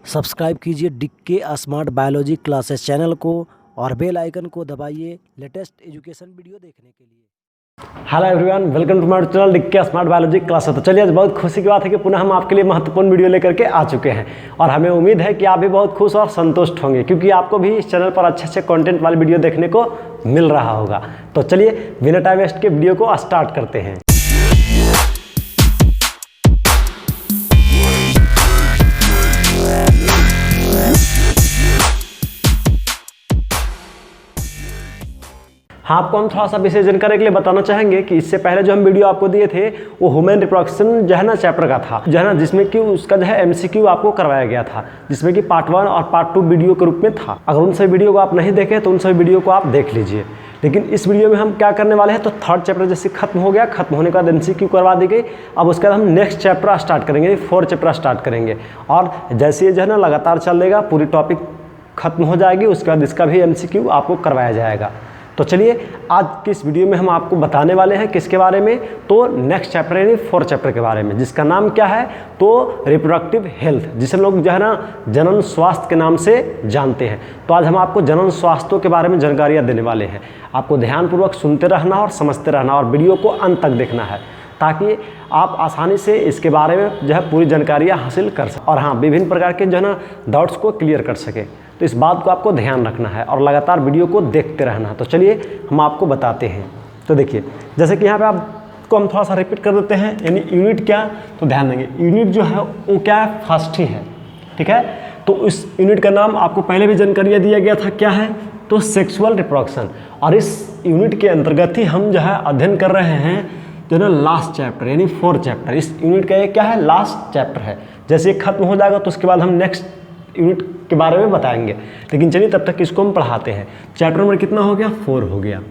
Subscribe कीजिए डिक्के smart biology classes channel को और बेल आइकन को दबाइए लेटेस्ट एजुकेशन वीडियो देखने के लिए। Hello everyone, welcome to my channel डिक्के स्मार्ट बायोलॉजी क्लासेस। तो चलिए, आज बहुत खुशी की बात है कि पुनः हम आपके लिए महत्वपूर्ण वीडियो लेकर के आ चुके हैं और हमें उम्मीद है कि आप भी बहुत खुश और संतुष्ट होंगे, क्योंकि आपको भी इस चैनल पर अच्छे कंटेंट वाले वीडियो देखने को मिल रहा होगा। तो चलिए, बिना टाइम वेस्ट के वीडियो को स्टार्ट करते हैं। हाँ, आपको हम थोड़ा सा विशेष जानकारी के लिए बताना चाहेंगे कि इससे पहले जो हम वीडियो आपको दिए थे वो ह्यूमन रिप्रोडक्शन जो है ना चैप्टर का था, जो है ना, जिसमें कि उसका जो है एमसीक्यू आपको करवाया गया था, जिसमें कि पार्ट 1 और पार्ट 2 वीडियो के रूप में था। अगर उन सभी वीडियो को आप नहीं देखे तो उन सभी वीडियो को आप देख लीजिए। लेकिन इस वीडियो में हम क्या करने वाले हैं, तो थर्ड चैप्टर जैसे खत्म हो गया, खत्म होने के बाद एमसीक्यू करवा दी गई। अब उसके बाद हम नेक्स्ट चैप्टर स्टार्ट करेंगे, 4 चैप्टर स्टार्ट करेंगे और जैसे ये जो है ना लगातार चलेगा, पूरी टॉपिक खत्म हो जाएगी, उसके बाद इसका भी एमसीक्यू आपको करवाया जाएगा। तो चलिए, आज की इस वीडियो में हम आपको बताने वाले हैं किसके बारे में, तो नेक्स्ट चैप्टर यानी 4 चैप्टर के बारे में, जिसका नाम क्या है, तो रिप्रोडक्टिव हेल्थ, जिसे लोग जो है ना जनन स्वास्थ्य के नाम से जानते हैं। तो आज हम आपको जनन स्वास्थ्य के बारे में जानकारियाँ देने वाले हैं। आपको ध्यानपूर्वक सुनते रहना और समझते रहना और वीडियो को अंत तक देखना है, ताकि आप आसानी से इसके बारे में जो है पूरी जानकारियाँ हासिल कर सकें और हाँ, विभिन्न प्रकार के जो है ना डाउट्स को क्लियर कर सकें। तो इस बात को आपको ध्यान रखना है और लगातार वीडियो को देखते रहना है। तो चलिए, हम आपको बताते हैं। तो देखिए, जैसे कि यहाँ पे आपको हम थोड़ा सा रिपीट कर देते हैं, यानी यूनिट क्या, तो ध्यान देंगे, यूनिट जो है वो क्या है, फर्स्ट ही है, ठीक है। तो इस यूनिट का नाम आपको पहले भी जानकारियाँ दिया गया था, क्या है, तो सेक्सुअल रिप्रोडक्शन। और इस यूनिट के अंतर्गत ही हम जो है अध्ययन कर रहे हैं जो ना लास्ट चैप्टर यानी 4 चैप्टर। इस यूनिट का ये क्या है, लास्ट चैप्टर है। जैसे ये खत्म हो जाएगा तो उसके बाद हम नेक्स्ट यूनिट के बारे में बताएंगे। लेकिन चलिए, तब तक इसको हम पढ़ाते हैं। चैप्टर नंबर कितना हो गया, 4 हो गया।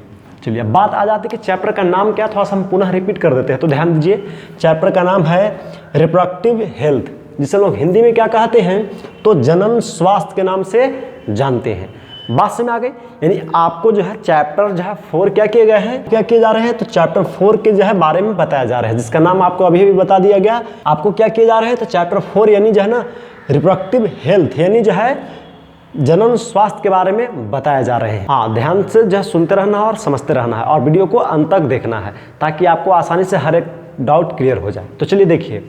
चलिए, अब बात आ जाती है कि चैप्टर का नाम क्या, थोड़ा सा हम पुनः रिपीट कर देते हैं। तो ध्यान दीजिए, चैप्टर का नाम है रिप्रोडक्टिव हेल्थ, जिसे लोग हिंदी में क्या कहते हैं, तो जनन स्वास्थ्य के नाम से जानते हैं। बात समझ आ गई। यानी आपको जो है चैप्टर जो है 4 क्या किए गए हैं, क्या किए जा रहे हैं, तो चैप्टर 4 के जो है बारे में बताया जा रहा है, जिसका नाम आपको अभी भी बता दिया गया। आपको क्या किए जा रहे हैं, तो चैप्टर 4 यानी जो है ना रिप्रोडक्टिव हेल्थ, यानी जो है जनन स्वास्थ्य के बारे में बताया जा रहे हैं। हाँ, ध्यान से जो है सुनते रहना और समझते रहना है और वीडियो को अंत तक देखना है, ताकि आपको आसानी से हर एक डाउट क्लियर हो जाए। तो चलिए देखिए,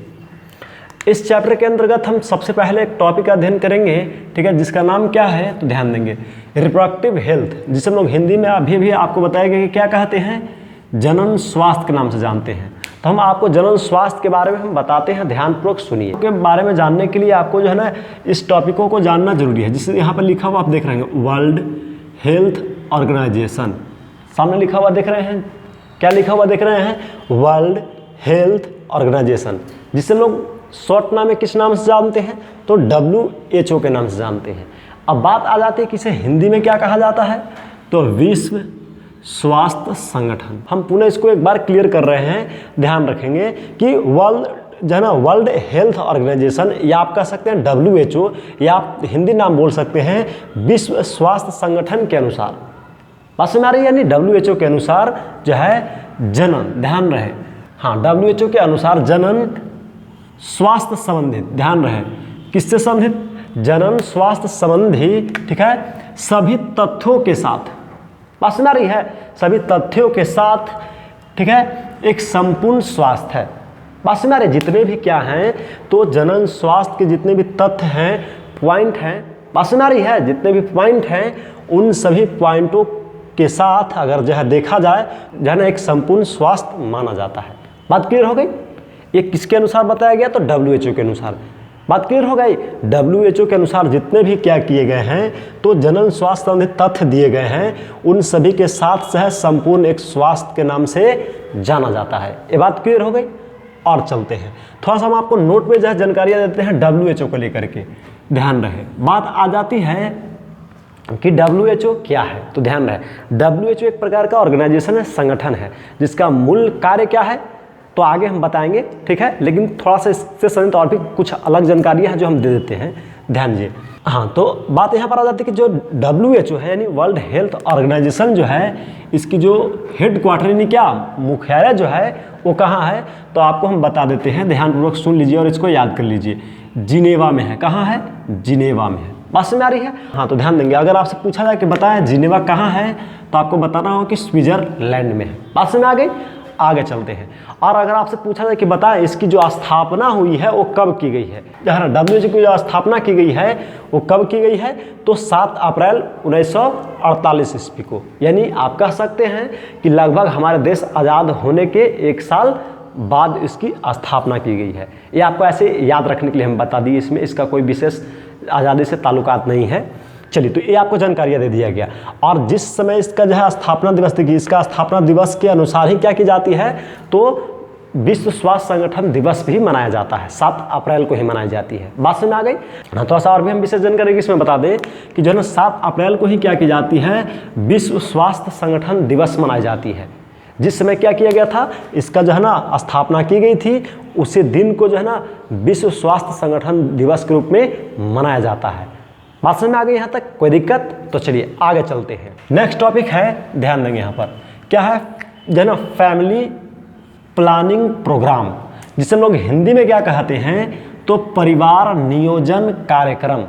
इस चैप्टर के अंतर्गत हम सबसे पहले एक टॉपिक का अध्ययन करेंगे, ठीक है, जिसका नाम क्या है, तो ध्यान देंगे रिप्रोडक्टिव हेल्थ, जिसे हम लोग हिंदी में अभी भी आपको बताएंगे कि क्या कहते हैं, जनन स्वास्थ्य के नाम से जानते हैं। तो हम आपको जनन स्वास्थ्य के बारे में हम बताते हैं, ध्यानपूर्वक सुनिए। के बारे में जानने के लिए आपको जो है ना इस टॉपिकों को जानना जरूरी है। जिससे यहाँ पर लिखा हुआ आप देख रहे हैं, वर्ल्ड हेल्थ ऑर्गेनाइजेशन, सामने लिखा हुआ देख रहे हैं, क्या लिखा हुआ देख रहे हैं, वर्ल्ड हेल्थ ऑर्गेनाइजेशन, जिसे लोग शॉर्ट नाम में किस नाम से जानते हैं, तो WHO के नाम से जानते हैं। अब बात आ जाती है कि इसे हिंदी में क्या कहा जाता है, तो विश्व स्वास्थ्य संगठन। हम पुनः इसको एक बार क्लियर कर रहे हैं, ध्यान रखेंगे कि वर्ल्ड जो है ना वर्ल्ड हेल्थ ऑर्गेनाइजेशन, या आप कह सकते हैं WHO, या आप हिंदी नाम बोल सकते हैं विश्व स्वास्थ्य संगठन के अनुसार। बात समझ आ रही है, यानी WHO के अनुसार जो है जनन, ध्यान रहे, हाँ, WHO के अनुसार जनन स्वास्थ्य संबंधित, ध्यान रहे, किससे संबंधित, जनन स्वास्थ्य संबंधी, ठीक है, सभी तथ्यों के साथ, बात सुना रही है, सभी तथ्यों के साथ, ठीक है, एक संपूर्ण स्वास्थ्य है। बात सुना रही, जितने भी क्या हैं, तो जनन स्वास्थ्य के जितने भी तथ्य हैं, पॉइंट हैं, बात सुना रही है, जितने भी पॉइंट हैं, उन सभी पॉइंटों के साथ अगर जो है देखा जाए, जो है ना एक संपूर्ण स्वास्थ्य माना जाता है। बात क्लियर हो गई। ये किसके अनुसार बताया गया, तो WHO के अनुसार। बात क्लियर हो गई। WHO के अनुसार जितने भी क्या किए गए हैं, तो जनन स्वास्थ्य संबंधित तथ्य दिए गए हैं, उन सभी के साथ जो है संपूर्ण एक स्वास्थ्य के नाम से जाना जाता है। ये बात क्लियर हो गई। और चलते हैं, थोड़ा सा हम आपको नोट में जो है जानकारियाँ देते हैं WHO को लेकर के, ध्यान रहे। बात आ जाती है कि WHO क्या है, तो ध्यान रहे, WHO एक प्रकार का ऑर्गेनाइजेशन है, संगठन है, जिसका मूल कार्य क्या है, तो आगे हम बताएंगे, ठीक है। लेकिन थोड़ा सा इससे संबंधित और भी कुछ अलग जानकारियाँ हैं जो हम दे देते हैं, ध्यान दीजिए। हाँ, तो बात यहाँ पर आ जाती है कि जो WHO है यानी वर्ल्ड हेल्थ ऑर्गेनाइजेशन जो है, इसकी जो हेड क्वार्टर यानी क्या मुख्यालय जो है वो कहाँ है, तो आपको हम बता देते हैं, ध्यानपूर्वक सुन लीजिए और इसको याद कर लीजिए। जिनेवा में है। कहाँ है? जिनेवा में है। बात समझ में आ रही है? हाँ, तो ध्यान देंगे। अगर आपसे पूछा जाए कि बताएं जिनेवा कहाँ है, तो आपको बताना होगा कि स्विट्जरलैंड में है। बात समझ में आ गई? आगे चलते हैं। और अगर आपसे पूछा जाए कि बताएं इसकी जो स्थापना हुई है वो कब की गई है, जहाँ WHO की जो स्थापना की गई है वो कब की गई है, तो 7 अप्रैल 1948 ईस्वी को। यानी आप कह सकते हैं कि लगभग हमारे देश आज़ाद होने के 1 साल बाद इसकी स्थापना की गई है। ये आपको ऐसे याद रखने के लिए हम बता दिए, इसमें इसका कोई विशेष आज़ादी से ताल्लुकात नहीं है। चलिए, तो ये आपको जानकारियाँ दे दिया गया। और जिस समय इसका जो है स्थापना दिवस देखिए, इसका स्थापना दिवस के अनुसार ही क्या की जाती है, तो विश्व स्वास्थ्य संगठन दिवस भी मनाया जाता है। 7 अप्रैल को ही मनाई जाती है। बात समझ में आ गई? हाँ, थोड़ा सा और भी हम विशेष जानकारी इसमें बता दें कि जो है ना 7 अप्रैल को ही क्या की जाती है, विश्व स्वास्थ्य संगठन दिवस मनाई जाती है। जिस समय क्या किया गया था, इसका जो है ना स्थापना की गई थी, उसी दिन को जो है ना विश्व स्वास्थ्य संगठन दिवस के रूप में मनाया जाता है। बात समझ में आ गई यहाँ तक? कोई दिक्कत? तो चलिए आगे चलते हैं। नेक्स्ट टॉपिक है, ध्यान देंगे यहाँ पर क्या है, जो है ना फैमिली प्लानिंग प्रोग्राम, जिसे हम लोग हिंदी में क्या कहते हैं, तो परिवार नियोजन कार्यक्रम।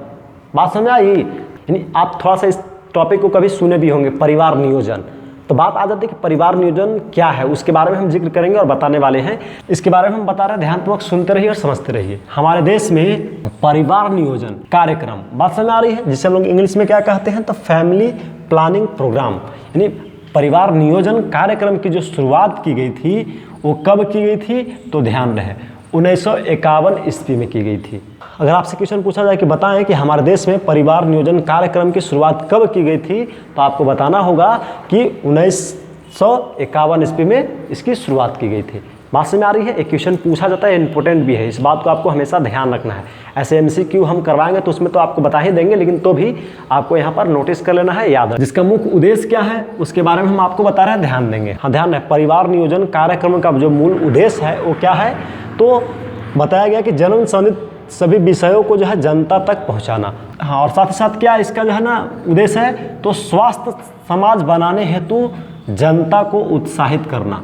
बात समझ आई? यानी आप थोड़ा सा इस टॉपिक को कभी सुने भी होंगे, परिवार नियोजन। तो बात आ जाती है कि परिवार नियोजन क्या है, उसके बारे में हम जिक्र करेंगे और बताने वाले हैं। इसके बारे में हम बता रहे हैं, ध्यानपूर्वक सुनते रहिए और समझते रहिए। हमारे देश में परिवार नियोजन कार्यक्रम, बात समझ आ रही है, जिसे हम लोग इंग्लिश में क्या कहते हैं, तो फैमिली प्लानिंग प्रोग्राम। यानी परिवार नियोजन कार्यक्रम की जो शुरुआत की गई थी वो कब की गई थी, तो ध्यान रहे 1951 ईस्वी में की गई थी। अगर आपसे क्वेश्चन पूछा जाए कि बताएं कि हमारे देश में परिवार नियोजन कार्यक्रम की शुरुआत कब की गई थी, तो आपको बताना होगा कि 1951 ईस्वी में इसकी शुरुआत की गई थी। बात समझ में आ रही है? एक क्वेश्चन पूछा जाता है, इंपॉर्टेंट भी है, इस बात को आपको हमेशा ध्यान रखना है। ऐसे MCQ हम करवाएंगे तो उसमें तो आपको बता ही देंगे, लेकिन तो भी आपको यहाँ पर नोटिस कर लेना है, याद है। जिसका मुख्य उद्देश्य क्या है उसके बारे में हम आपको बता रहे हैं, ध्यान देंगे। हाँ, ध्यान है, परिवार नियोजन कार्यक्रम का जो मूल उद्देश्य है वो क्या है, तो बताया गया कि जन्म संबंधित सभी विषयों को जो है जनता तक पहुँचाना। हाँ, और साथ ही साथ क्या इसका जो है ना उद्देश्य है, तो स्वास्थ्य समाज बनाने हेतु जनता को उत्साहित करना।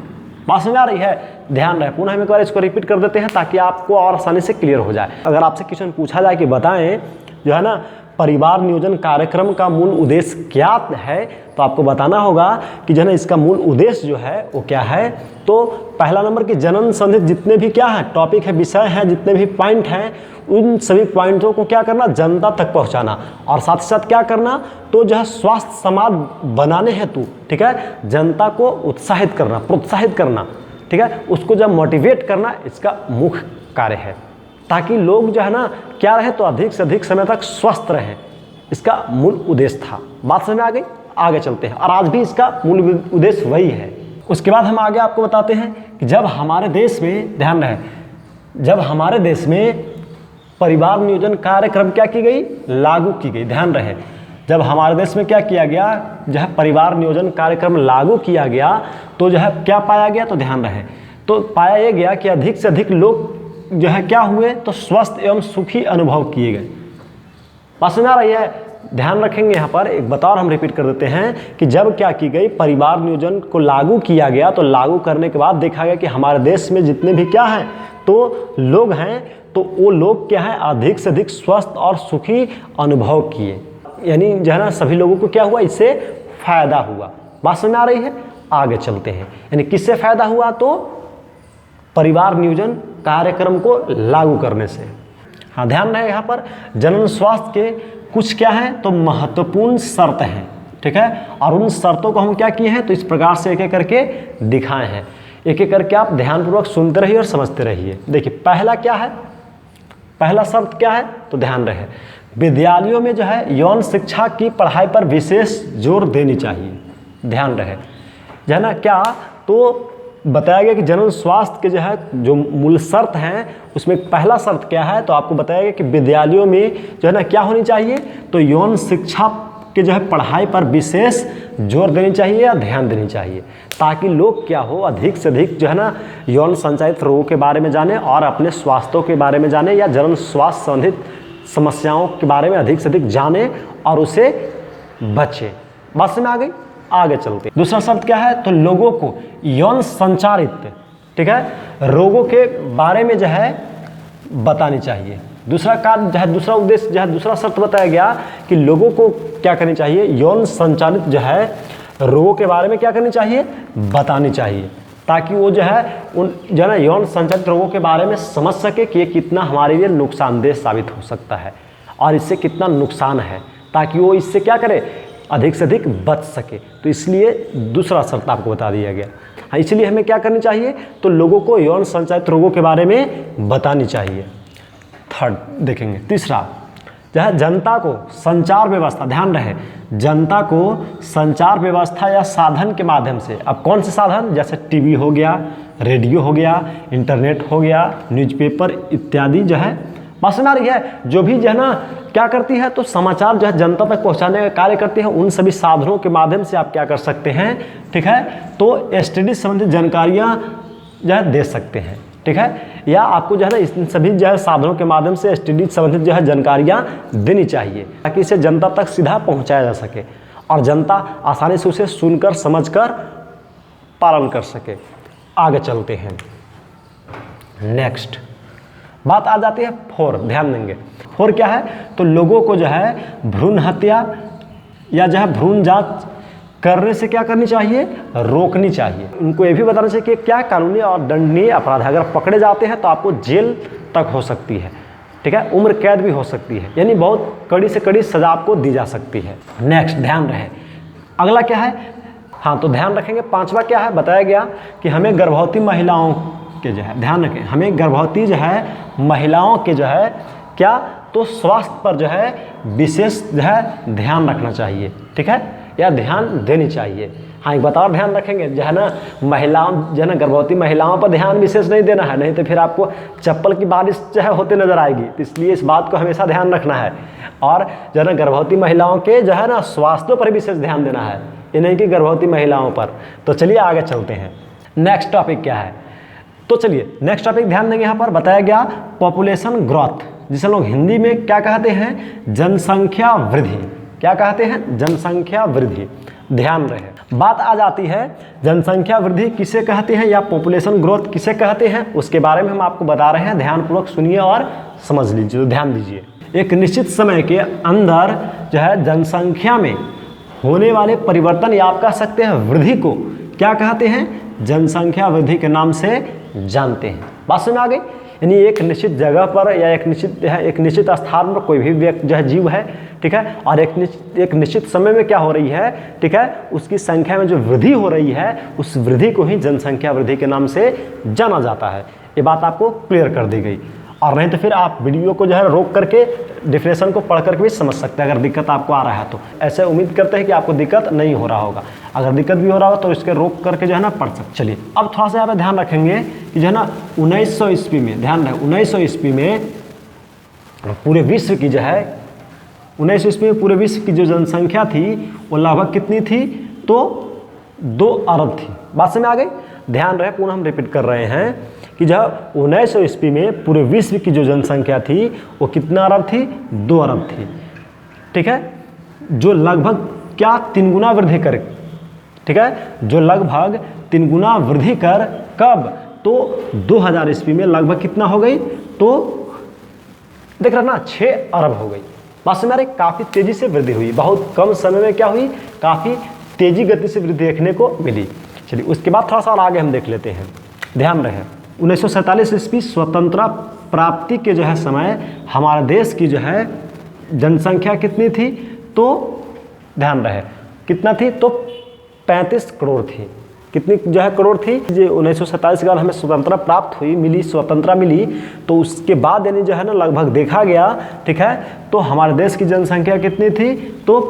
बात समझ आ रही है? ध्यान रहे, पुनः हम एक बार इसको रिपीट कर देते हैं ताकि आपको और आसानी से क्लियर हो जाए। अगर आपसे क्वेश्चन पूछा जाए कि बताएं जो है ना परिवार नियोजन कार्यक्रम का मूल उद्देश्य क्या है, तो आपको बताना होगा कि जो है ना इसका मूल उद्देश्य जो है वो क्या है, तो पहला नंबर की जन्म संबंधित जितने भी क्या है टॉपिक है, विषय हैं, जितने भी पॉइंट हैं, उन सभी पॉइंटों को क्या करना, जनता तक पहुंचाना। और साथ ही साथ क्या करना, तो जो है स्वास्थ्य समाज बनाने हेतु, ठीक है, जनता को उत्साहित करना, प्रोत्साहित करना, ठीक है, उसको जब मोटिवेट करना, इसका मुख्य कार्य है, ताकि लोग जो है ना क्या रहे, तो अधिक से अधिक समय तक स्वस्थ रहें। इसका मूल उद्देश्य था। बात समझ में आ गई? आगे चलते हैं। और आज भी इसका मूल उद्देश्य वही है। उसके बाद हम आगे आपको बताते हैं कि जब हमारे देश में, ध्यान रहे, जब हमारे देश में परिवार नियोजन कार्यक्रम क्या की गई, लागू की गई। ध्यान रहे, जब हमारे देश में क्या किया गया, जो है परिवार नियोजन कार्यक्रम लागू किया गया, तो जो है क्या पाया गया, तो ध्यान रहे, तो पाया यह गया कि अधिक से अधिक लोग जो है क्या हुए, तो स्वस्थ एवं सुखी अनुभव किए गए। बात समझ आ रही है? ध्यान रखेंगे यहाँ पर एक बतौर हम रिपीट कर देते हैं कि जब क्या की गई, परिवार नियोजन को लागू किया गया, तो लागू करने के बाद देखा गया कि हमारे देश में जितने भी क्या हैं, तो लोग हैं, तो वो लोग क्या है, अधिक से अधिक स्वस्थ और सुखी अनुभव किए। यानी जो है ना सभी लोगों को क्या हुआ, इससे फायदा हुआ। बात समझ आ रही है? आगे चलते हैं। यानी किससे फायदा हुआ, तो परिवार नियोजन कार्यक्रम को लागू करने से। हाँ, ध्यान रहे यहाँ पर जनन स्वास्थ्य के कुछ क्या है, तो महत्वपूर्ण शर्त हैं, ठीक है, और उन शर्तों को हम क्या किए हैं, तो इस प्रकार से एक एक करके दिखाए हैं। एक एक करके आप ध्यानपूर्वक सुनते रहिए और समझते रहिए। देखिए, पहला क्या है, पहला शर्त क्या है, तो ध्यान रहे, विद्यालयों में जो है यौन शिक्षा की पढ़ाई पर विशेष जोर देनी चाहिए। ध्यान रहे, जो है ना क्या, तो बताया गया कि जनन स्वास्थ्य के जो है जो मूल शर्त हैं, उसमें पहला शर्त क्या है, तो आपको बताया गया कि विद्यालयों में जो है ना क्या होनी चाहिए, तो यौन शिक्षा के जो है पढ़ाई पर विशेष जोर देनी चाहिए या ध्यान देनी चाहिए, ताकि लोग क्या हो, अधिक से अधिक जो है ना यौन संचालित रोगों के बारे में जाने और अपने स्वास्थ्यों के बारे में जाने, या जनन स्वास्थ्य संबंधित समस्याओं के बारे में अधिक से अधिक जाने और उसे बचे। बात में आ गई? आगे चलते। दूसरा शब्द क्या है, तो लोगों को यौन संचारित, ठीक है, रोगों के बारे में जो है बतानी चाहिए। दूसरा कार्य जो है, दूसरा उद्देश्य जो है, दूसरा शर्त बताया गया कि लोगों को क्या करनी चाहिए, यौन संचालित जो है रोगों के बारे में क्या करनी चाहिए, बतानी चाहिए, ताकि वो जो है उन जो है ना यौन संचालित रोगों के बारे में समझ सके कि ये कितना हमारे लिए नुकसानदेह साबित हो सकता है और इससे कितना नुकसान है, ताकि वो इससे क्या करे, अधिक से अधिक बच सके। तो इसलिए दूसरा शर्त आपको बता दिया गया। हाँ, इसलिए हमें क्या करनी चाहिए, तो लोगों को यौन संचालित रोगों के बारे में बतानी चाहिए। थर्ड देखेंगे, तीसरा जो है जनता को संचार व्यवस्था, ध्यान रहे, जनता को संचार व्यवस्था या साधन के माध्यम से, अब कौन से साधन, जैसे टीवी हो गया, रेडियो हो गया, इंटरनेट हो गया, न्यूज़पेपर इत्यादि जो है, बात समझ आ रही है, जो भी जो है ना क्या करती है, तो समाचार जो है जनता तक पहुंचाने का कार्य करती है, उन सभी साधनों के माध्यम से आप क्या कर सकते हैं, ठीक है, तो एसटीडी संबंधित जानकारियाँ जो है दे सकते हैं, ठीक है, या आपको जो है ना इन सभी जो है साधनों के माध्यम से एसटीडी संबंधित जो है जानकारियाँ देनी चाहिए, ताकि इसे जनता तक सीधा पहुँचाया जा सके और जनता आसानी से उसे सुनकर समझकर पालन कर सके। आगे चलते हैं, नेक्स्ट बात आ जाती है 4, ध्यान देंगे 4 क्या है, तो लोगों को जो है भ्रूण हत्या या जो है भ्रूण जांच करने से क्या करनी चाहिए, रोकनी चाहिए। उनको ये भी बताना चाहिए कि क्या कानूनी और दंडनीय अपराध है, अगर पकड़े जाते हैं तो आपको जेल तक हो सकती है, ठीक है, उम्र कैद भी हो सकती है, यानी बहुत कड़ी से कड़ी सजा आपको दी जा सकती है। नेक्स्ट ध्यान रहे, अगला क्या है, हाँ तो ध्यान रखेंगे 5वां क्या है, बताया गया कि हमें गर्भवती महिलाओं के जो है, ध्यान रखें, हमें गर्भवती जो है महिलाओं के जो है क्या, तो स्वास्थ्य पर जो है विशेष जो है ध्यान रखना चाहिए, ठीक है, या ध्यान देनी चाहिए। हाँ, एक बात और ध्यान रखेंगे, जो है ना महिलाओं जो है ना गर्भवती महिलाओं पर ध्यान विशेष नहीं देना है, नहीं तो फिर आपको चप्पल की बारिश जो है होते नजर आएगी, तो इसलिए इस बात को हमेशा ध्यान रखना है। और जो है ना गर्भवती महिलाओं के जो है ना स्वास्थ्य पर विशेष ध्यान देना है, ये नहीं कि गर्भवती महिलाओं पर। तो चलिए आगे चलते हैं, नेक्स्ट टॉपिक क्या है, तो चलिए नेक्स्ट टॉपिक ध्यान देंगे। यहाँ पर बताया गया पॉपुलेशन ग्रोथ, जिसे लोग हिंदी में क्या कहते हैं, जनसंख्या वृद्धि, क्या कहते हैं, जनसंख्या वृद्धि। ध्यान रहे, बात आ जाती है जनसंख्या वृद्धि किसे कहते हैं या पॉपुलेशन ग्रोथ किसे कहते हैं, उसके बारे में हम आपको बता रहे हैं, ध्यानपूर्वक सुनिए और समझ लीजिए, ध्यान दीजिए। एक निश्चित समय के अंदर जो है जनसंख्या में होने वाले परिवर्तन या आप कह सकते हैं वृद्धि को क्या कहते हैं, जनसंख्या वृद्धि के नाम से जानते हैं। बात समझ आ गई, यानी एक निश्चित जगह पर या एक निश्चित स्थान पर कोई भी व्यक्ति जो है जीव है, ठीक है, और एक निश्चित समय में क्या हो रही है, ठीक है, उसकी संख्या में जो वृद्धि हो रही है, उस वृद्धि को ही जनसंख्या वृद्धि के नाम से जाना जाता है। ये बात आपको क्लियर कर दी गई, और नहीं तो फिर आप वीडियो को जो है रोक करके डिफिनेशन को पढ़ करके भी समझ सकते हैं, अगर दिक्कत आपको आ रहा है तो। ऐसे उम्मीद करते हैं कि आपको दिक्कत नहीं हो रहा होगा, अगर दिक्कत भी हो रहा हो तो इसके रोक करके जो है ना पढ़ सकते। चलिए अब थोड़ा सा यहाँ पे ध्यान रखेंगे कि जो है ना 1900 ईस्वी में, ध्यान रहे 1900 ईस्वी में पूरे विश्व की जो है 1900 ईस्वी में पूरे विश्व की जो जनसंख्या थी वो लगभग कितनी थी, तो 2 अरब थी। बात समझ आ गई, ध्यान रहे, पुनः हम रिपीट कर रहे हैं कि जब 1900 ईस्वी में पूरे विश्व की जो जनसंख्या थी वो कितना अरब थी, 2 अरब थी, ठीक है, जो लगभग क्या 3 गुना वृद्धि कर, ठीक है, जो लगभग 3 गुना वृद्धि कर कब, तो 2000 ईस्वी में लगभग कितना हो गई, तो देख रहा ना 6 अरब हो गई। बस हमारे काफ़ी तेज़ी से वृद्धि हुई, बहुत कम समय में क्या हुई, काफ़ी तेज़ी गति से वृद्धि देखने को मिली। चलिए उसके बाद थोड़ा सा और आगे हम देख लेते हैं, ध्यान रहे 1947 ईस्वी स्वतंत्रता प्राप्ति के जो है समय हमारे देश की जो है जनसंख्या कितनी थी, तो ध्यान रहे कितना थी, तो 35 करोड़ थी। कितनी जो है करोड़ थी, जो 1947 के बाद हमें स्वतंत्रता प्राप्त हुई, मिली, स्वतंत्रता मिली, तो उसके बाद यानी जो है ना लगभग देखा गया, ठीक है, तो हमारे देश की जनसंख्या कितनी थी, तो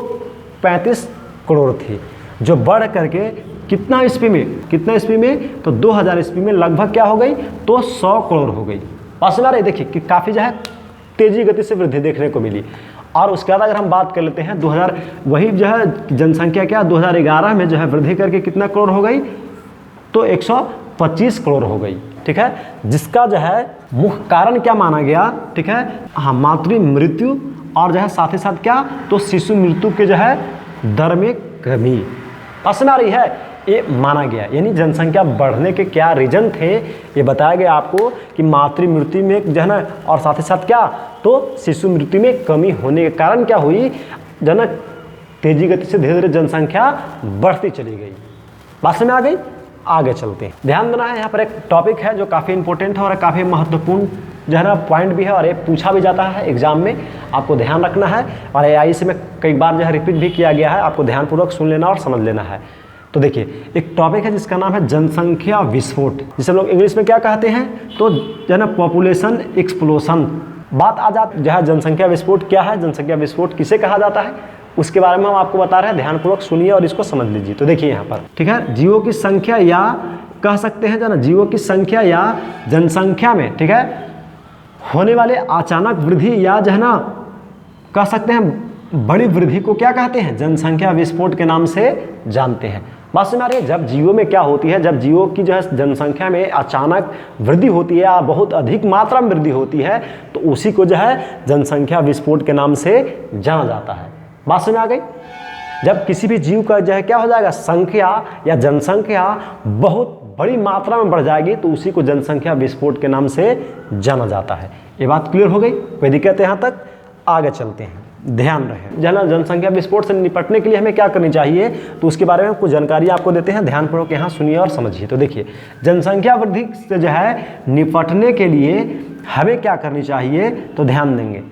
35 करोड़ थी, जो बढ़ करके कितना ईस्वी में, तो 2000 ईस्वी में लगभग क्या हो गई, तो 100 करोड़ हो गई। पास में आ रही, देखिए कि काफ़ी जो है तेज़ी गति से वृद्धि देखने को मिली। और उसके बाद अगर हम बात कर लेते हैं 2000, वही जो है जनसंख्या क्या 2011 में जो है वृद्धि करके कितना करोड़ हो गई, तो 125 करोड़ हो गई, ठीक है, जिसका जो है मुख्य कारण क्या माना गया, ठीक है, हाँ, मातृ मृत्यु और जो है साथ ही साथ क्या, तो शिशु मृत्यु के जो है दर में कमी। पास में आ रही है, ये माना गया। यानी जनसंख्या बढ़ने के क्या रीजन थे ये बताया गया आपको कि मातृ मृत्यु में जो है ना, और साथ ही साथ क्या, तो शिशु मृत्यु में कमी होने के कारण क्या हुई, जो है ना, तेजी गति से धीरे धीरे जनसंख्या बढ़ती चली गई। बात समझ में आ गई? आगे चलते हैं। ध्यान देना है, यहाँ पर एक टॉपिक है जो काफ़ी इंपॉर्टेंट है और काफ़ी महत्वपूर्ण जो है ना पॉइंट भी है, और ये पूछा भी जाता है एग्जाम में, आपको ध्यान रखना है। और AI से में कई बार जो है रिपीट भी किया गया है, आपको ध्यानपूर्वक सुन लेना और समझ लेना है। तो देखिए, एक टॉपिक है जिसका नाम है जनसंख्या विस्फोट, जिसे हम लोग इंग्लिश में क्या कहते हैं, तो जो है ना पॉपुलेशन एक्सप्लोशन। बात आ जाती जो है जनसंख्या विस्फोट क्या है, जनसंख्या विस्फोट किसे कहा जाता है, उसके बारे में हम आपको बता रहे हैं। ध्यानपूर्वक सुनिए और इसको समझ लीजिए। तो देखिए यहाँ पर, ठीक है, जीवों की संख्या या कह सकते हैं जो ना जीवों की संख्या या जनसंख्या में, ठीक है, होने वाले अचानक वृद्धि या जो है ना कह सकते हैं बड़ी वृद्धि को क्या कहते हैं, जनसंख्या विस्फोट के नाम से जानते हैं। बात समझ आ रही है? जब जीवों में क्या होती है, जब जीवों की जो है जनसंख्या में अचानक वृद्धि होती है या बहुत अधिक मात्रा में वृद्धि होती है, तो उसी को जो है जनसंख्या विस्फोट के नाम से जाना जाता है। बात समझ आ गई? जब किसी भी जीव का जो है क्या हो जाएगा, संख्या या जनसंख्या बहुत बड़ी मात्रा में बढ़ जाएगी, तो उसी को जनसंख्या विस्फोट के नाम से जाना जाता है। ये बात क्लियर हो गई? कोई दिक्कत है यहाँ तक? आगे चलते हैं। ध्यान रहे, जनसंख्या विस्फोट से निपटने के लिए हमें क्या करनी चाहिए, तो उसके बारे में कुछ जानकारी आपको देते हैं। ध्यानपूर्वक यहाँ सुनिए और समझिए। तो देखिए, जनसंख्या वृद्धि से जो है निपटने के लिए हमें क्या करनी चाहिए, तो ध्यान देंगे,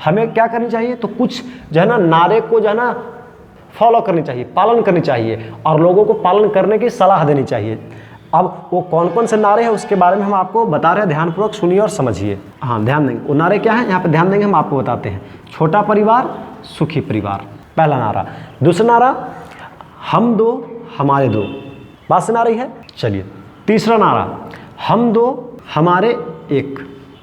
हमें क्या करनी चाहिए, तो कुछ जो है ना नारे को जो है ना फॉलो करनी चाहिए, पालन करनी चाहिए, और लोगों को पालन करने की सलाह देनी चाहिए। अब वो कौन कौन से नारे हैं उसके बारे में हम आपको बता रहे हैं, ध्यानपूर्वक सुनिए और समझिए। हाँ, ध्यान देंगे। वो नारे क्या हैं यहाँ पे ध्यान देंगे, हम आपको बताते हैं। छोटा परिवार सुखी परिवार, पहला नारा। दूसरा नारा, हम दो हमारे दो। बात सुना रही है? चलिए। तीसरा नारा, हम दो हमारे एक।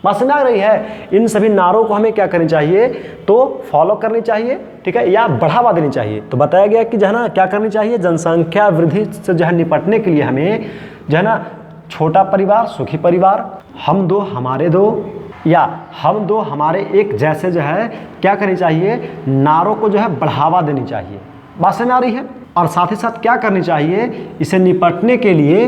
बात सुना रही है? इन सभी नारों को हमें क्या करनी चाहिए, तो फॉलो करनी चाहिए, ठीक है, या बढ़ावा देनी चाहिए। तो बताया गया कि जो है ना क्या करनी चाहिए, जनसंख्या वृद्धि से जो है निपटने के लिए हमें जो है ना छोटा परिवार सुखी परिवार, हम दो हमारे दो, या हम दो हमारे एक जैसे जो है क्या करनी चाहिए, नारों को जो है बढ़ावा देनी चाहिए। बात समझ आ रही है? और साथ ही साथ क्या करनी चाहिए, इसे निपटने के लिए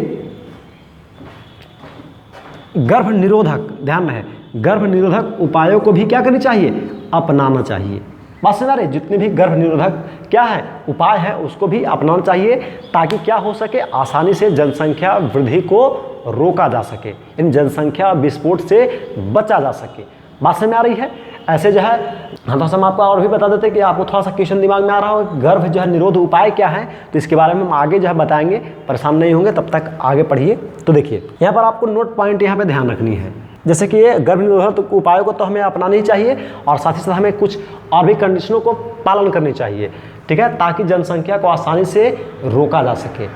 गर्भ निरोधक, ध्यान रहे, गर्भ निरोधक उपायों को भी क्या करनी चाहिए, अपनाना चाहिए। बात समझ आ रही है? जितने भी गर्भ निरोधक क्या है उपाय है उसको भी अपनाना चाहिए, ताकि क्या हो सके, आसानी से जनसंख्या वृद्धि को रोका जा सके, इन जनसंख्या विस्फोट से बचा जा सके। बात समझ में आ रही है? ऐसे जो है हम तो हम आपको और भी बता देते कि आपको थोड़ा सा क्वेश्चन दिमाग में आ रहा हो, गर्भ जो है निरोध उपाय क्या है, तो इसके बारे में हम आगे जो है बताएंगे, परेशान नहीं होंगे, तब तक आगे पढ़िए। तो देखिए यहाँ पर आपको नोट पॉइंट यहाँ पे ध्यान रखनी है, जैसे कि ये गर्भ निरोधक उपायों को तो हमें अपनाना ही चाहिए, और साथ ही साथ हमें कुछ और भी कंडीशनों को पालन करनी चाहिए, ठीक है, ताकि जनसंख्या को आसानी से रोका जा सके,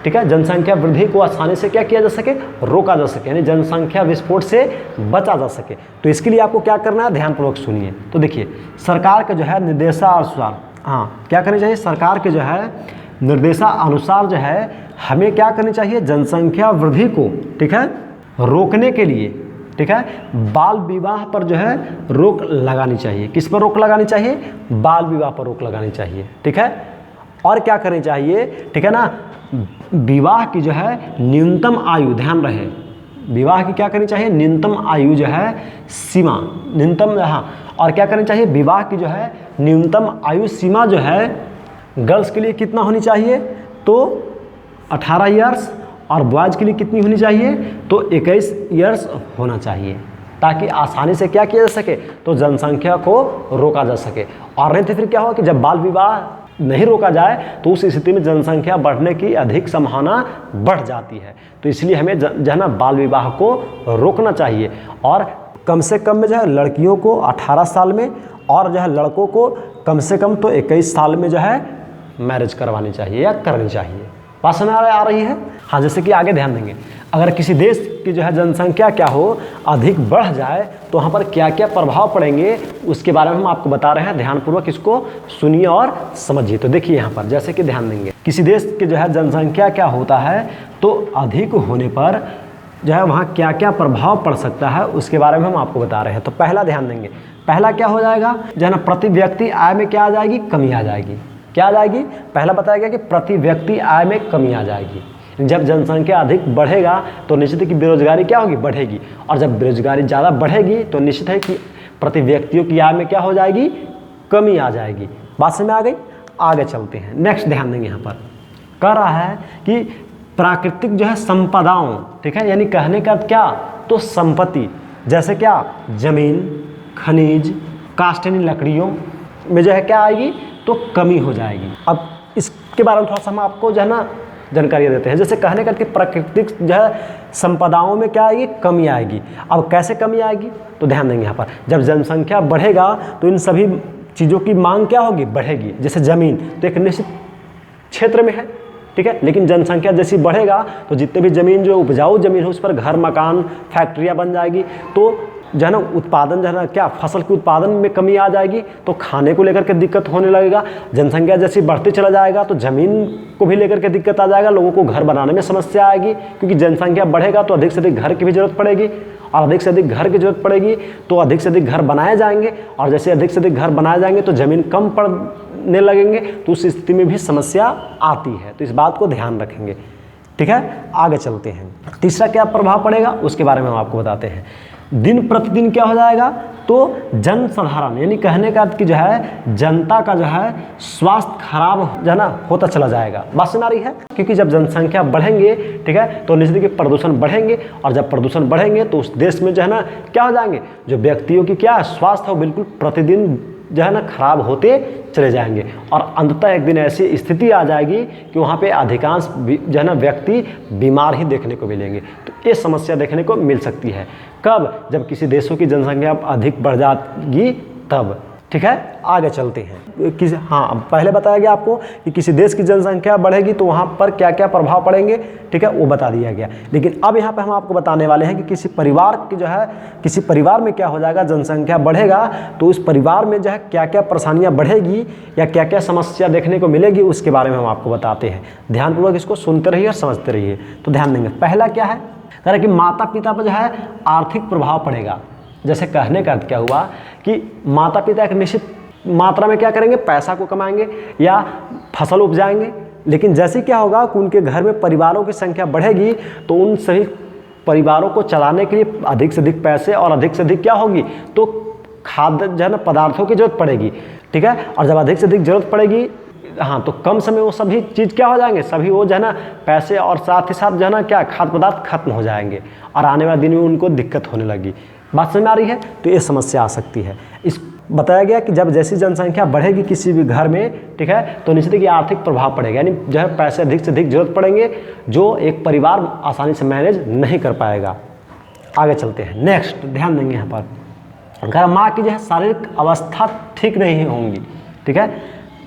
ठीक है, जनसंख्या वृद्धि को आसानी से क्या किया जा सके, रोका जा सके, यानी जनसंख्या विस्फोट से बचा जा सके। तो इसके लिए आपको क्या करना है, ध्यानपूर्वक सुनिए। तो देखिए, सरकार का जो है निर्देशानुसार, हाँ क्या करनी चाहिए, सरकार के जो है निर्देशानुसार जो है हमें क्या करनी चाहिए, जनसंख्या वृद्धि को, ठीक है, रोकने के लिए, ठीक है, बाल विवाह पर जो है रोक लगानी चाहिए। किस पर रोक लगानी चाहिए, बाल विवाह पर रोक लगानी चाहिए, ठीक है। और क्या करनी चाहिए, ठीक है ना, विवाह की जो है न्यूनतम आयु, ध्यान रहे, विवाह की क्या करनी चाहिए, न्यूनतम आयु जो है सीमा, न्यूनतम, हाँ, और क्या करनी चाहिए, विवाह की जो है न्यूनतम आयु सीमा जो है गर्ल्स के लिए कितना होनी चाहिए, तो 18 ईयर्स, और बॉयज़ के लिए कितनी होनी चाहिए, तो 21 ईयर्स होना चाहिए, ताकि आसानी से क्या किया जा सके, तो जनसंख्या को रोका जा सके। और नहीं तो फिर क्या होगा कि जब बाल विवाह नहीं रोका जाए तो उस स्थिति में जनसंख्या बढ़ने की अधिक संभावना बढ़ जाती है। तो इसलिए हमें जो है ना बाल विवाह को रोकना चाहिए, और कम से कम में जो है लड़कियों को 18 साल में, और जो है लड़कों को कम से कम तो 21 साल में जो है मैरिज करवानी चाहिए या करनी चाहिए। बात समझ आ रही है? हाँ, जैसे कि आगे ध्यान देंगे, अगर किसी देश की जो है जनसंख्या क्या हो, अधिक बढ़ जाए, तो वहाँ पर क्या क्या प्रभाव पड़ेंगे उसके बारे में हम आपको बता रहे हैं। ध्यानपूर्वक इसको सुनिए और समझिए। तो देखिए यहाँ पर जैसे कि ध्यान देंगे, किसी देश की जो है जनसंख्या क्या होता है, तो अधिक होने पर जो है वहाँ क्या क्या प्रभाव पड़ सकता है उसके बारे में हम आपको बता रहे हैं। तो पहला ध्यान देंगे, पहला क्या हो जाएगा, जो है ना प्रति व्यक्ति आय में क्या आ जाएगी, कमी आ जाएगी। क्या आ जाएगी? पहला बताया गया कि प्रति व्यक्ति आय में कमी आ जाएगी। जब जनसंख्या अधिक बढ़ेगा तो निश्चित है कि बेरोजगारी क्या होगी? बढ़ेगी। और जब बेरोजगारी ज़्यादा बढ़ेगी तो निश्चित है कि प्रति व्यक्तियों की आय में क्या हो जाएगी? कमी आ जाएगी। बात समझ में आ गई? आगे चलते हैं। नेक्स्ट ध्यान देंगे, यहाँ पर कह रहा है कि प्राकृतिक जो है संपदाओं, ठीक है, यानी कहने का क्या? तो संपत्ति, जैसे क्या? जमीन, खनिज, काष्ठ यानी लकड़ियों में जो है क्या आएगी? तो कमी हो जाएगी। अब इसके बारे में थोड़ा सा हम आपको जो है ना जानकारी देते हैं। जैसे कहने का कि प्राकृतिक जो है संपदाओं में क्या आएगी? कमी आएगी। अब कैसे कमी आएगी? तो ध्यान देंगे यहाँ पर, जब जनसंख्या बढ़ेगा तो इन सभी चीज़ों की मांग क्या होगी? बढ़ेगी। जैसे ज़मीन तो एक निश्चित क्षेत्र में है, ठीक है, लेकिन जनसंख्या जैसी बढ़ेगा तो जितने भी ज़मीन जो उपजाऊ ज़मीन है उस पर घर, मकान, फैक्ट्रियाँ बन जाएगी। तो जो है ना उत्पादन जो है ना क्या? फसल के उत्पादन में कमी आ जाएगी, तो खाने को लेकर के दिक्कत होने लगेगा। जनसंख्या जैसी बढ़ती चला जाएगा तो ज़मीन को भी लेकर के दिक्कत आ जाएगा, लोगों को घर बनाने में समस्या आएगी, क्योंकि जनसंख्या बढ़ेगा तो अधिक से अधिक घर की भी ज़रूरत पड़ेगी, और अधिक से अधिक घर की ज़रूरत पड़ेगी तो अधिक से अधिक घर बनाए जाएंगे, और जैसे अधिक से अधिक घर बनाए जाएंगे तो ज़मीन कम पड़ने लगेंगे, तो उस स्थिति में भी समस्या आती है। तो इस बात को ध्यान रखेंगे, ठीक है। आगे चलते हैं। तीसरा क्या प्रभाव पड़ेगा उसके बारे में हम आपको बताते हैं। दिन प्रतिदिन क्या हो जाएगा? तो जन साधारण यानी कहने का कि जो है जनता का जो है स्वास्थ्य खराब जो है ना होता चला जाएगा। बात सुना रही है? क्योंकि जब जनसंख्या बढ़ेंगे, ठीक है, तो निश्चित ही प्रदूषण बढ़ेंगे, और जब प्रदूषण बढ़ेंगे तो उस देश में जो है ना क्या हो जाएंगे? जो व्यक्तियों की क्या स्वास्थ्य है वो बिल्कुल प्रतिदिन जो है ना खराब होते चले जाएंगे, और अंततः एक दिन ऐसी स्थिति आ जाएगी कि वहाँ पे अधिकांश जो है ना व्यक्ति बीमार ही देखने को मिलेंगे। तो ये समस्या देखने को मिल सकती है। कब? जब किसी देशों की जनसंख्या अधिक बढ़ जाएगी तब, ठीक है। आगे चलते हैं। पहले बताया गया आपको कि किसी देश की जनसंख्या बढ़ेगी तो वहाँ पर क्या क्या प्रभाव पड़ेंगे, ठीक है, वो बता दिया गया। लेकिन अब यहाँ पे हम आपको बताने वाले हैं कि किसी परिवार की जो है किसी परिवार में क्या हो जाएगा? जनसंख्या बढ़ेगा तो उस परिवार में जो है क्या क्या परेशानियाँ बढ़ेगी या क्या क्या समस्या देखने को मिलेगी उसके बारे में हम आपको बताते हैं। ध्यानपूर्वक इसको सुनते रहिए और समझते रहिए। तो ध्यान देंगे। पहला क्या है? कह रहा कि माता पिता पर जो है आर्थिक प्रभाव पड़ेगा। जैसे कहने का अर्थ क्या हुआ कि माता पिता एक निश्चित मात्रा में क्या करेंगे? पैसा को कमाएंगे या फसल उपजाएंगे, लेकिन जैसे क्या होगा कि उनके घर में परिवारों की संख्या बढ़ेगी तो उन सभी परिवारों को चलाने के लिए अधिक से अधिक पैसे और अधिक से अधिक क्या होगी? तो खाद्य जो है ना पदार्थों की जरूरत पड़ेगी, ठीक है। और जब अधिक से अधिक जरूरत पड़ेगी, हाँ, तो कम समय वो सभी चीज़ क्या हो जाएंगे? सभी वो जो है ना पैसे और साथ ही साथ जो है ना क्या खाद्य पदार्थ खत्म हो जाएंगे, और आने वाले दिन में उनको दिक्कत होने लगी। बात समझ में आ रही है? तो ये समस्या आ सकती है। इस बताया गया कि जब जैसी जनसंख्या बढ़ेगी किसी भी घर में, ठीक है, तो निश्चित ही आर्थिक प्रभाव पड़ेगा, यानी जो है पैसे अधिक से अधिक जरूरत पड़ेंगे जो एक परिवार आसानी से मैनेज नहीं कर पाएगा। आगे चलते हैं। नेक्स्ट ध्यान देंगे यहाँ पर। अगर माँ की जो है शारीरिक अवस्था ठीक नहीं होंगी, ठीक है,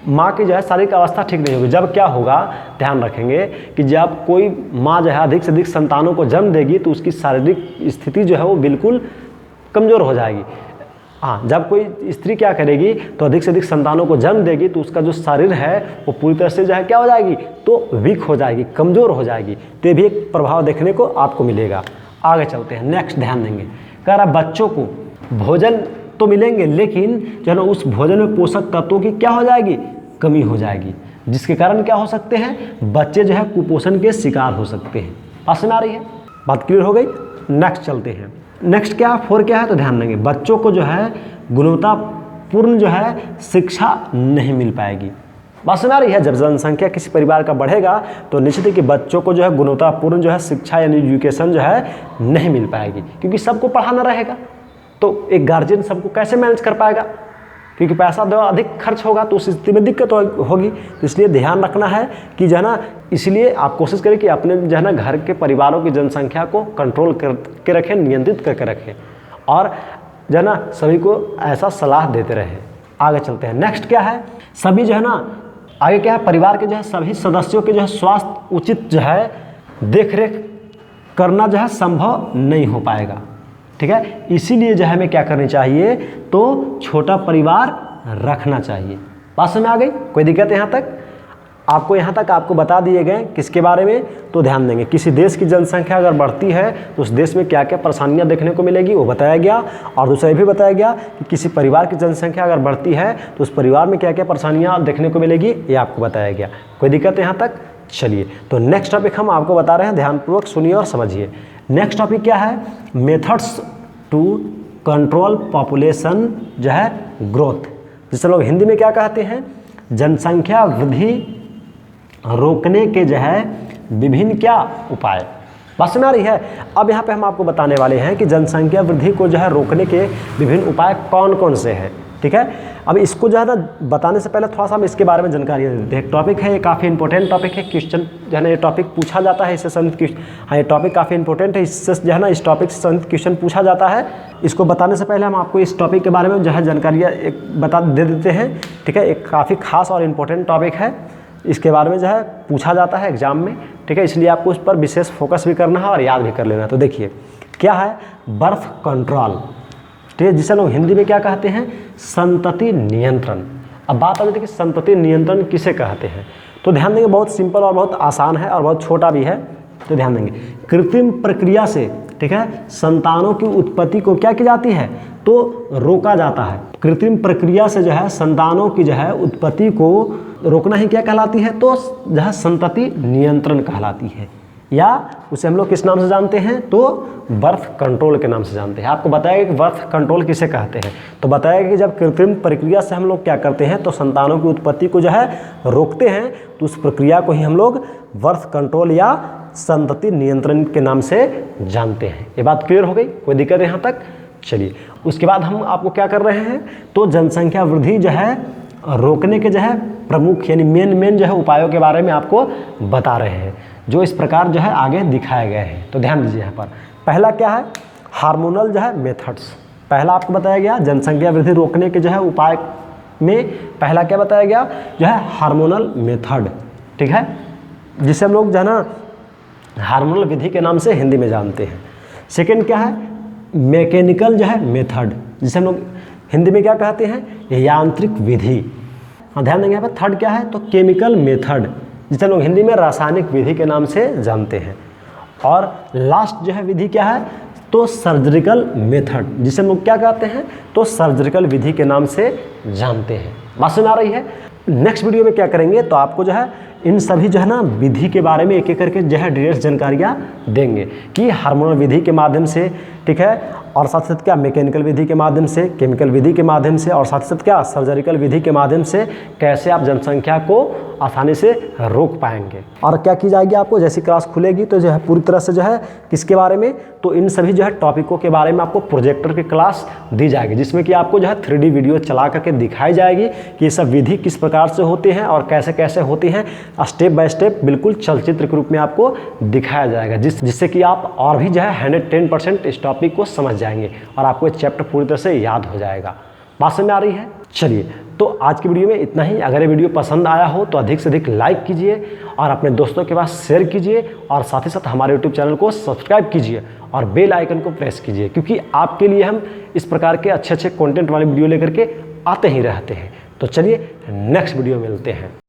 माँ की जो है शारीरिक अवस्था ठीक नहीं होगी। जब क्या होगा? ध्यान रखेंगे कि जब कोई माँ जो है अधिक से अधिक संतानों को जन्म देगी तो उसकी शारीरिक स्थिति जो है वो बिल्कुल कमज़ोर हो जाएगी। हाँ, जब कोई स्त्री क्या करेगी तो अधिक से अधिक संतानों को जन्म देगी तो उसका जो शरीर है वो पूरी तरह से जो है क्या हो जाएगी? तो वीक हो जाएगी, कमज़ोर हो जाएगी। तो ये भी एक प्रभाव देखने को आपको मिलेगा। आगे चलते हैं। नेक्स्ट ध्यान देंगे। कह रहा बच्चों को भोजन तो मिलेंगे लेकिन जो है ना उस भोजन में पोषक तत्वों की क्या हो जाएगी? कमी हो जाएगी, जिसके कारण क्या हो सकते हैं? बच्चे जो है कुपोषण के शिकार हो सकते हैं। बात सुन आ रही है? बात क्लियर हो गई? नेक्स्ट चलते हैं। नेक्स्ट क्या 4 क्या है? तो ध्यान देंगे। बच्चों को जो है गुणवत्तापूर्ण जो है शिक्षा नहीं मिल पाएगी। बात सुन आ रही है? जब जनसंख्या किसी परिवार का बढ़ेगा तो निश्चित है कि बच्चों को जो है गुणवत्तापूर्ण जो है शिक्षा यानी एजुकेशन जो है नहीं मिल पाएगी, क्योंकि सबको पढ़ाना रहेगा। तो एक गार्जियन सबको कैसे मैनेज कर पाएगा? क्योंकि पैसा जो अधिक खर्च होगा तो उस स्थिति में दिक्कत होगी। तो इसलिए ध्यान रखना है कि जो है ना, इसलिए आप कोशिश करें कि अपने जो है ना घर के परिवारों की जनसंख्या को कंट्रोल करके रखें, नियंत्रित करके रखें, और जो है ना सभी को ऐसा सलाह देते रहें। आगे चलते हैं। नेक्स्ट क्या है? सभी जो है ना आगे क्या है? परिवार के जो है सभी सदस्यों के जो है स्वास्थ्य उचित जो है देख रेख करना जो है संभव नहीं हो पाएगा, ठीक है। इसीलिए जो है हमें क्या करनी चाहिए? तो छोटा परिवार रखना चाहिए। बात समझ में आ गई? कोई दिक्कत यहाँ तक? आपको यहाँ तक आपको बता दिए गए किसके बारे में, तो ध्यान देंगे। किसी देश की जनसंख्या अगर बढ़ती है तो उस देश में क्या क्या परेशानियाँ देखने को मिलेगी वो बताया गया। और दूसरा ये भी बताया गया कि किसी परिवार की जनसंख्या अगर बढ़ती है तो उस परिवार में क्या क्या परेशानियाँ देखने को मिलेगी, ये आपको बताया गया। कोई दिक्कत है यहाँ तक? चलिए, तो नेक्स्ट टॉपिक हम आपको बता रहे हैं, ध्यानपूर्वक सुनिए और समझिए। नेक्स्ट टॉपिक क्या है? मेथड्स टू कंट्रोल पॉपुलेशन जो है ग्रोथ, जिसे लोग हिंदी में क्या कहते हैं, जनसंख्या वृद्धि रोकने के जो है विभिन्न क्या उपाय। बात समझ आ रही है? अब यहाँ पे हम आपको बताने वाले हैं कि जनसंख्या वृद्धि को जो है रोकने के विभिन्न उपाय कौन कौन से हैं। ठीक है, अब इसको जो है ना बताने से पहले थोड़ा सा हम इसके बारे में जानकारी देते हैं। एक टॉपिक है, ये काफ़ी इंपॉर्टेंट टॉपिक है, क्वेश्चन जो है ना ये टॉपिक पूछा जाता है, इससे संबंधित हाँ ये टॉपिक काफ़ी इंपॉर्टेंट है, इससे जो है ना इस टॉपिक से संबंधित क्वेश्चन पूछा जाता है। इसको बताने से पहले हम आपको इस टॉपिक के बारे में जो है जानकारियाँ एक बता दे देते हैं। ठीक है, एक काफ़ी खास और इम्पोर्टेंट टॉपिक है, इसके बारे में जो है पूछा जाता है एग्जाम में। ठीक है, इसलिए आपको उस पर विशेष फोकस भी करना है और याद भी कर लेना है। तो देखिए क्या है, बर्थ कंट्रोल, ठीक है, जिसे लोग हिंदी में क्या कहते हैं, संतति नियंत्रण। अब बात आ जाती है कि संतति नियंत्रण किसे कहते हैं, तो ध्यान देंगे बहुत सिंपल और बहुत आसान है और बहुत छोटा भी है। तो ध्यान देंगे, कृत्रिम प्रक्रिया से, ठीक है, संतानों की उत्पत्ति को क्या की जाती है, तो रोका जाता है। कृत्रिम प्रक्रिया से जो है संतानों की जो है उत्पत्ति को रोकना ही क्या कहलाती है, तो जो है संतति नियंत्रण कहलाती है, या उसे हम लोग किस नाम से जानते हैं, तो बर्थ कंट्रोल के नाम से जानते हैं। आपको बताएगा कि बर्थ कंट्रोल किसे कहते हैं, तो बताएगा कि जब कृत्रिम प्रक्रिया से हम लोग क्या करते हैं, तो संतानों की उत्पत्ति को जो है रोकते हैं, तो उस प्रक्रिया को ही हम लोग बर्थ कंट्रोल या संतति नियंत्रण के नाम से जानते हैं। ये बात क्लियर हो गई? कोई दिक्कत है यहाँ तक? चलिए, उसके बाद हम आपको क्या कर रहे हैं, तो जनसंख्या वृद्धि जो है रोकने के जो है प्रमुख यानी मेन जो है उपायों के बारे में आपको बता रहे हैं, जो इस प्रकार जो है आगे दिखाए गए हैं। तो ध्यान दीजिए यहाँ पर, पहला क्या है, हार्मोनल जो है मेथड्स। पहला आपको बताया गया जनसंख्या वृद्धि रोकने के जो है उपाय में पहला क्या बताया गया, जो है हार्मोनल मेथड। ठीक है, जिसे हम लोग जो है ना हार्मोनल विधि के नाम से हिंदी में जानते हैं। सेकेंड क्या है, मैकेनिकल जो है मेथड, जिसे हम लोग हिंदी में क्या कहते हैं, यांत्रिक विधि। हाँ ध्यान देंगे यहाँ पर। थर्ड क्या है, तो केमिकल मेथड, जिसे हम लोग हिंदी में रासायनिक विधि के नाम से जानते हैं। और लास्ट जो है विधि क्या है, तो सर्जिकल मेथड, जिसे हम लोग क्या कहते हैं, तो सर्जिकल विधि के नाम से जानते हैं। बात समझ आ रही है? नेक्स्ट वीडियो में क्या करेंगे, तो आपको जो है इन सभी जो है ना विधि के बारे में एक एक करके जो है डिटेल्स जानकारियाँ देंगे कि हार्मोनल विधि के माध्यम से, ठीक है, और साथ साथ क्या मैकेनिकल विधि के माध्यम से, केमिकल विधि के माध्यम से, और साथ साथ क्या सर्जरिकल विधि के माध्यम से कैसे आप जनसंख्या को आसानी से रोक पाएंगे। और क्या की जाएगी, आपको जैसी क्लास खुलेगी तो जो है पूरी तरह से जो है किसके बारे में, तो इन सभी जो है टॉपिकों के बारे में आपको प्रोजेक्टर की क्लास दी जाएगी, जिसमें कि आपको जो है 3D वीडियो चला करके दिखाई जाएगी कि ये सब विधि किस प्रकार से होते हैं और कैसे कैसे होती हैं, स्टेप बाय स्टेप बिल्कुल चलचित्र के रूप में आपको दिखाया जाएगा, जिससे कि आप और भी जो है 110% इस टॉपिक को समझ जाएंगे और आपको ये चैप्टर पूरी तरह से याद हो जाएगा। बात समझ में आ रही है? चलिए, तो आज की वीडियो में इतना ही। अगर ये वीडियो पसंद आया हो तो अधिक से अधिक लाइक कीजिए और अपने दोस्तों के पास शेयर कीजिए, और साथ ही साथ हमारे YouTube चैनल को सब्सक्राइब कीजिए और बेल आइकन को प्रेस कीजिए, क्योंकि आपके लिए हम इस प्रकार के अच्छे कंटेंट वाले वीडियो लेकर के आते ही रहते हैं। तो चलिए नेक्स्ट वीडियो में मिलते हैं।